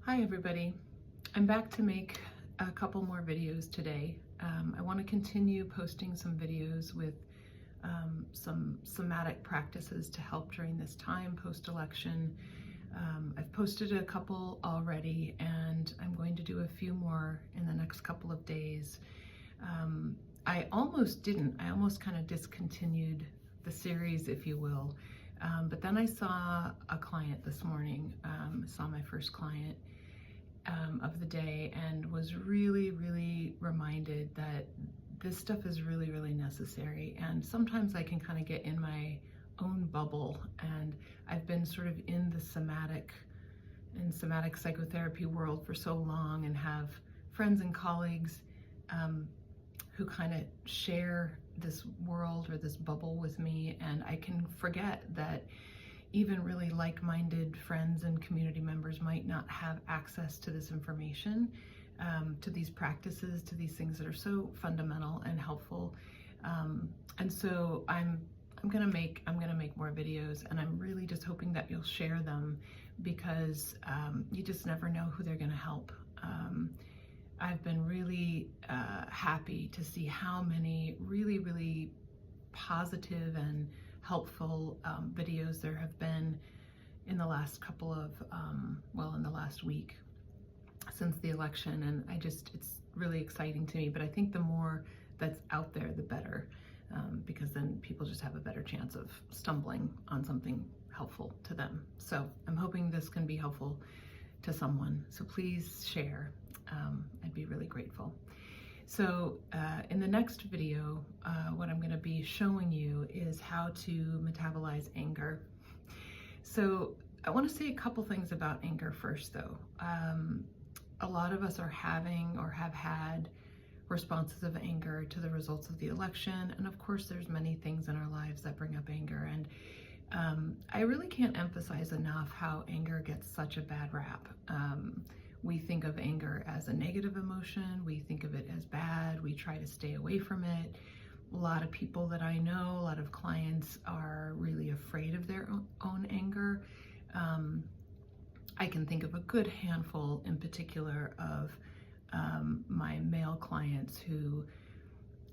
Hi everybody, I'm back to make a couple more videos today. I want to continue posting some videos with some somatic practices to help during this time post-election. I've posted a couple already and I'm going to do a few more in the next couple of days. I almost kind of discontinued the series, if you will. But then I saw a client this morning, saw my first client of the day, and was really reminded that this stuff is really necessary. And sometimes I can kind of get in my own bubble, and I've been sort of in the somatic psychotherapy world for so long, and have friends and colleagues who kind of share this world or this bubble with me, and I can forget that even really like-minded friends and community members might not have access to this information, to these practices, to these things that are so fundamental and helpful. And so I'm gonna make more videos, and I'm really just hoping that you'll share them, because you just never know who they're gonna help. I've been really happy to see how many really positive and helpful videos there have been in the last couple of, in the last week since the election. And it's really exciting to me, but I think the more that's out there, the better, because then people just have a better chance of stumbling on something helpful to them. So I'm hoping this can be helpful to someone. So please share. I'd be really grateful. So in the next video, what I'm going to be showing you is how to metabolize anger. So I want to say a couple things about anger first, though. A lot of us are having or have had responses of anger to the results of the election, and of course there's many things in our lives that bring up anger, and I really can't emphasize enough how anger gets such a bad rap. We think of anger as a negative emotion. We think of it as bad. We try to stay away from it. A lot of people that I know, a lot of clients, are really afraid of their own anger. I can think of a good handful in particular of my male clients who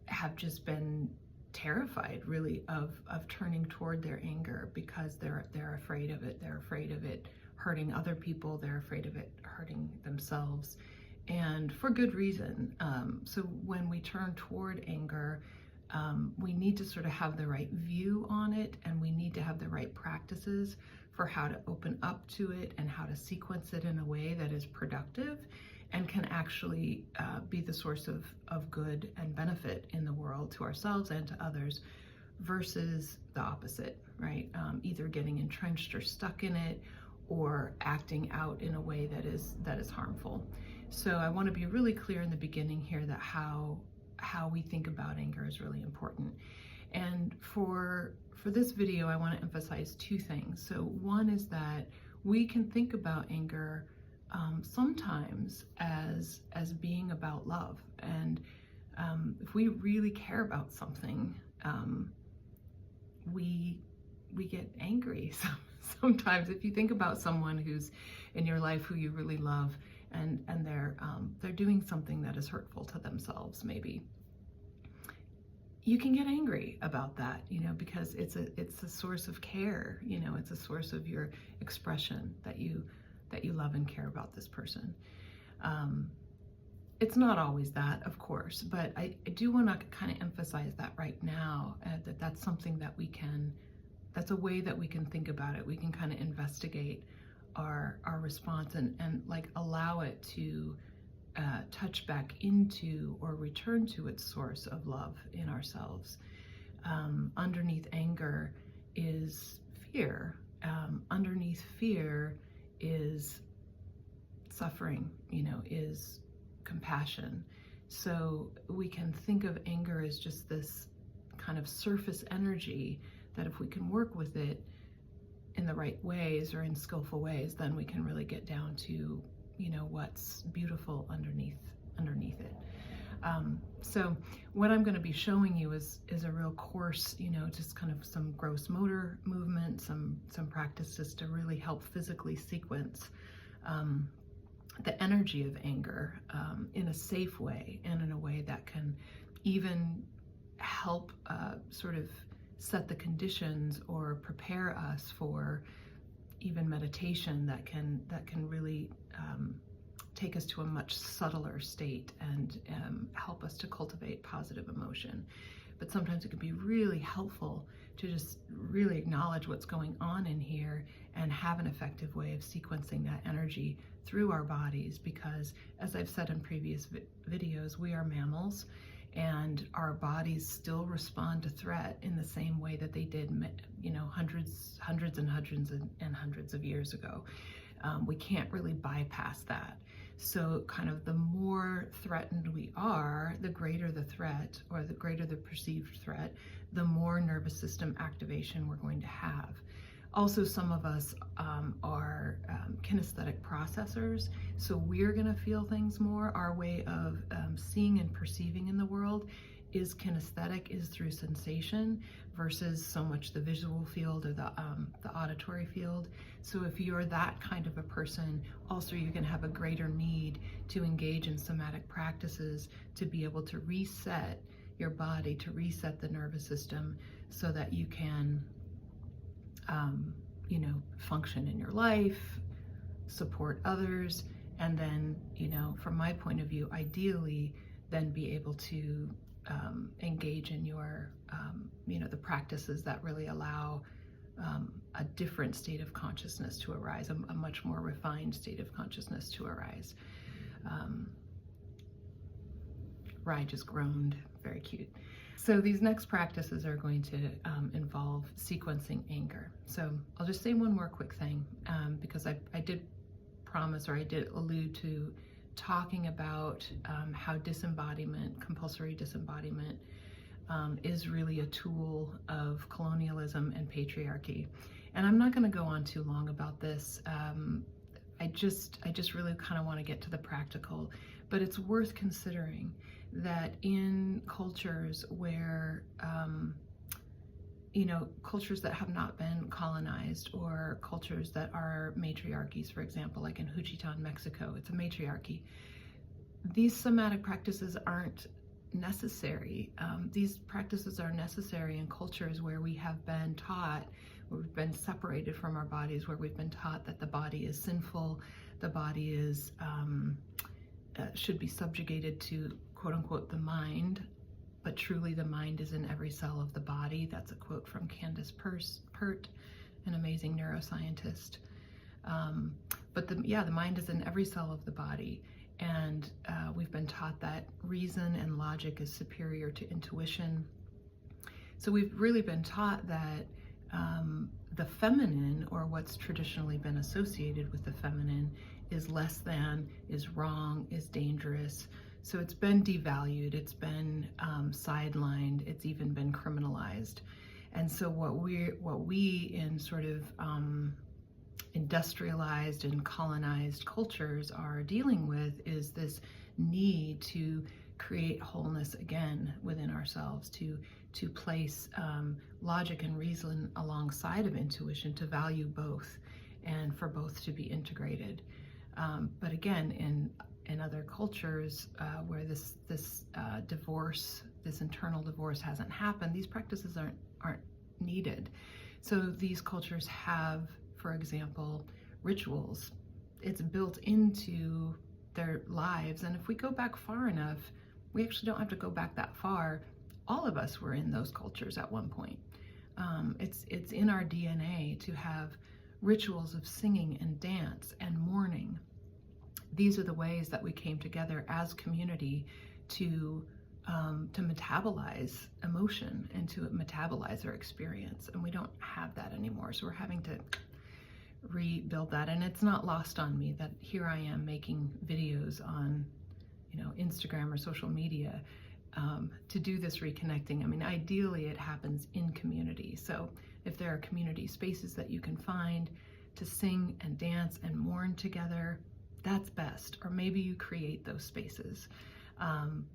have just been terrified, really, of turning toward their anger, because they're afraid of it. They're afraid of it hurting other people. They're afraid of it hurting themselves, and for good reason. So when we turn toward anger, we need to sort of have the right view on it, and we need to have the right practices for how to open up to it and how to sequence it in a way that is productive and can actually be the source of good and benefit in the world to ourselves and to others, versus the opposite, right? Either getting entrenched or stuck in it, or acting out in a way that is harmful. So I want to be really clear in the beginning here that how we think about anger is really important. And for this video, I want to emphasize two things. So one is that we can think about anger sometimes as being about love, and if we really care about something, we get angry sometimes. If you think about someone who's in your life who you really love, and they're doing something that is hurtful to themselves, maybe, you can get angry about that, because it's a source of care. It's a source of your expression that you love and care about this person. It's not always that, of course, but I do want to kind of emphasize that right now, that's something that that's a way that we can think about it. We can kind of investigate our response and like allow it to touch back into or return to its source of love in ourselves. Underneath anger is fear. Underneath fear is suffering, is compassion. So we can think of anger as just this kind of surface energy that if we can work with it in the right ways or in skillful ways, then we can really get down to, what's beautiful underneath it. So what I'm going to be showing you is a real course, just kind of some gross motor movement, some practices to really help physically sequence the energy of anger in a safe way, and in a way that can even help sort of set the conditions or prepare us for even meditation that can really take us to a much subtler state and help us to cultivate positive emotion. But sometimes it can be really helpful to just really acknowledge what's going on in here and have an effective way of sequencing that energy through our bodies, because as I've said in previous videos, we are mammals, and our bodies still respond to threat in the same way that they did, hundreds and hundreds of years ago. We can't really bypass that. So kind of the more threatened we are, the greater the threat, or the greater the perceived threat, the more nervous system activation we're going to have. Also, some of us are kinesthetic processors, so we're going to feel things more. Our way of seeing and perceiving in the world is kinesthetic, is through sensation, versus so much the visual field or the auditory field. So if you're that kind of a person, also you're going to have a greater need to engage in somatic practices to be able to reset your body, to reset the nervous system, so that you can function in your life, support others, and then, from my point of view, ideally, then be able to engage in your, the practices that really allow a different state of consciousness to arise, a much more refined state of consciousness to arise. Rye just groaned, very cute. So these next practices are going to involve sequencing anger. So I'll just say one more quick thing, because I did promise, or I did allude to talking about how disembodiment, compulsory disembodiment, is really a tool of colonialism and patriarchy. And I'm not going to go on too long about this. I just really kind of want to get to the practical, but it's worth considering that in cultures where, cultures that have not been colonized, or cultures that are matriarchies, for example, like in Juchitán, Mexico, it's a matriarchy. These somatic practices aren't necessary. These practices are necessary in cultures where we have been taught, where we've been separated from our bodies, where we've been taught that the body is sinful, the body is should be subjugated to, quote unquote, the mind, but truly the mind is in every cell of the body. That's a quote from Candace Pert, an amazing neuroscientist. But the mind is in every cell of the body. And we've been taught that reason and logic is superior to intuition. So we've really been taught that the feminine, or what's traditionally been associated with the feminine, is less than, is wrong, is dangerous. So it's been devalued, it's been sidelined, it's even been criminalized. And so what we in sort of industrialized and colonized cultures are dealing with is this need to create wholeness again within ourselves, to place logic and reason alongside of intuition, to value both, and for both to be integrated. But again, in other cultures where this divorce, this internal divorce hasn't happened, these practices aren't needed. So these cultures have, for example, rituals. It's built into their lives, and if we go back far enough, we actually don't have to go back that far. All of us were in those cultures at one point. It's in our DNA to have rituals of singing and dance and mourning. These are the ways that we came together as community to metabolize emotion and to metabolize our experience, and we don't have that anymore. So we're having to rebuild that, and it's not lost on me that here I am making videos on, Instagram or social media to do this reconnecting. I mean, ideally it happens in community. So if there are community spaces that you can find to sing and dance and mourn together, that's best. Or maybe you create those spaces.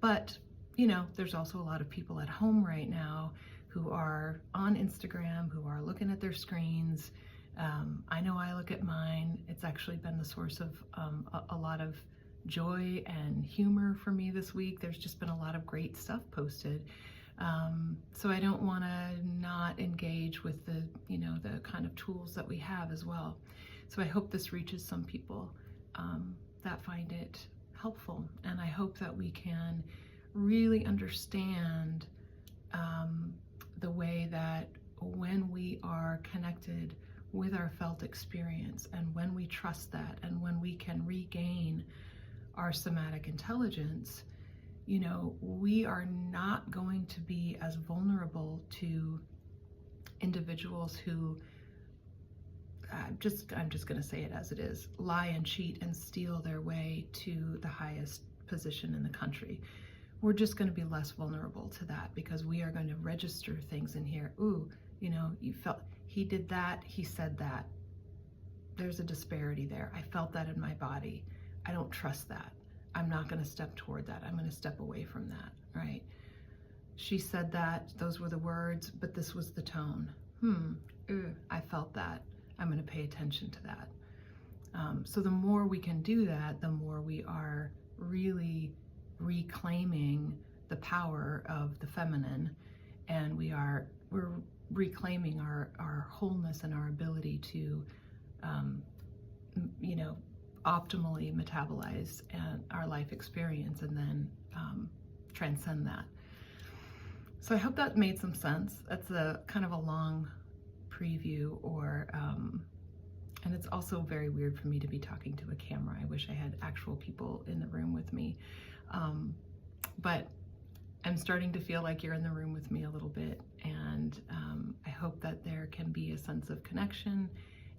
But there's also a lot of people at home right now who are on Instagram, who are looking at their screens, I know I look at mine. It's actually been the source of a lot of joy and humor for me this week. There's just been a lot of great stuff posted. So I don't want to not engage with the, the kind of tools that we have as well. So I hope this reaches some people that find it helpful. And I hope that we can really understand the way that when we are connected with our felt experience, and when we trust that, and when we can regain our somatic intelligence, we are not going to be as vulnerable to individuals who, I'm just going to say it as it is, lie and cheat and steal their way to the highest position in the country. We're just going to be less vulnerable to that, because we are going to register things in here. Ooh, you felt, he did that, he said that. There's a disparity there. I felt that in my body. I don't trust that. I'm not going to step toward that. I'm going to step away from that, right? She said that, those were the words, but this was the tone. I felt that. I'm going to pay attention to that. So the more we can do that, the more we are really reclaiming the power of the feminine, and we're reclaiming our wholeness and our ability to optimally metabolize our life experience, and then transcend that. So I hope that made some sense. That's a kind of a long preview, and it's also very weird for me to be talking to a camera. I wish I had actual people in the room with me. But I'm starting to feel like you're in the room with me a little bit, and I hope that there can be a sense of connection,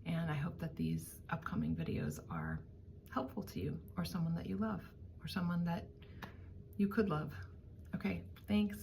and I hope that these upcoming videos are helpful to you, or someone that you love, or someone that you could love. Okay, thanks.